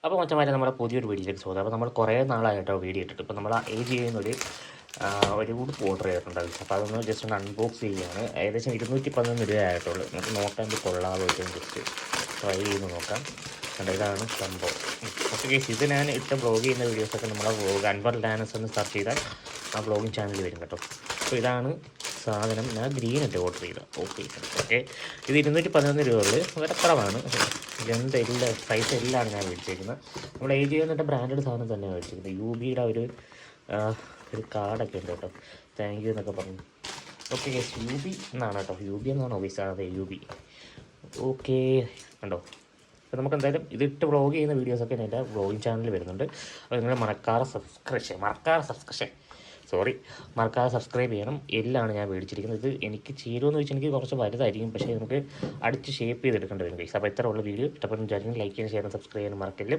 അപ്പോൾ മച്ചന്മാരെ നമ്മുടെ പുതിയൊരു വീഡിയോയിലേക്ക് സ്വാഗതം. അപ്പോൾ നമ്മൾ കുറേ നാളായിട്ടോ വീഡിയോ ഇട്ടിട്ട് ഇപ്പോൾ നമ്മൾ ഏജ് ചെയ്യുന്നൊരു ഒരു ഉടുപ്പ് ഓർഡർ ചെയ്തിട്ടുണ്ടായിരുന്നു. അപ്പോൾ അതൊന്ന് ജസ്റ്റ് ഒന്ന് അൺബോക്സ് ചെയ്യുകയാണ്. ഏകദേശം 211 രൂപ ആയിട്ടുള്ളൂ. നമുക്ക് നോക്കാൻ ഇത് കൊള്ളാതെ വെച്ചാൽ ജസ്റ്റ് ട്രൈ ചെയ്ത് നോക്കാം. കണ്ട ഇതാണ് സംഭവം. ഓക്കെ ഗൈസ്, ഇത് ഞാൻ ഇട്ട ബ്ലോഗ് ചെയ്യുന്ന വീഡിയോസൊക്കെ നമ്മളെ വ്ളോഗ് അൻവർ ലാനസ് എന്ന് സെർച്ച് ചെയ്താൽ ആ ബ്ലോഗിങ് ചാനൽ വരും കേട്ടോ. അപ്പോൾ ഇതാണ് സാധനം. ഞാൻ ഗ്രീൻ ഇട്ട് ഓർഡർ ചെയ്ത ഓക്കെ. ഇത് 211 രൂപയുള്ളൂ. വളരെ കുറവാണ്. ഇതെന്ത് എല്ലാം സൈസ് എല്ലാം ഞാൻ മേടിച്ചേക്കുന്നത്. നമ്മൾ ഏജ് ചെയ്യുന്നിട്ട് ബ്രാൻഡഡ് സാധനം തന്നെയാണ് മേടിച്ചിരിക്കുന്നത്. യു ബിയുടെ ഒരു കാർഡൊക്കെ ഉണ്ട് കേട്ടോ. താങ്ക് യു എന്നൊക്കെ പറഞ്ഞു. ഓക്കെ യെസ്, യു ബി എന്നാണ് കേട്ടോ. യു ബി എന്നാണ് ഓഫീസ്. അതെ യു ബി. ഓക്കെ കണ്ടോ. അപ്പോൾ നമുക്ക് എന്തായാലും ഇതിട്ട് വ്ളോഗ് ചെയ്യുന്ന വീഡിയോസൊക്കെ എൻ്റെ വ്ളോഗിങ് ചാനലിൽ വരുന്നുണ്ട്. അപ്പോൾ നിങ്ങൾ മറക്കാതെ സബ്സ്ക്രൈബ് ചെയ്യണം. എല്ലാമാണ് ഞാൻ മേടിച്ചിരിക്കുന്നത്. ഇത് എനിക്ക് ചേരുമെന്ന് വെച്ചാൽ എനിക്ക് കുറച്ച് വലുതായിരിക്കും, പക്ഷേ നമുക്ക് അടിച്ച് ഷേപ്പ് ചെയ്തെടുക്കേണ്ടി വരും ഗൈസ്. അപ്പോൾ ഇത്ര ഉള്ള വീഡിയോ ഇഷ്ടപ്പെടുന്ന വിചാരിക്കും. ലൈക്ക് ചെയ്യാൻ, ഷെയർ, സബ്സ്ക്രൈബ് ചെയ്യാൻ മറക്കില്ല.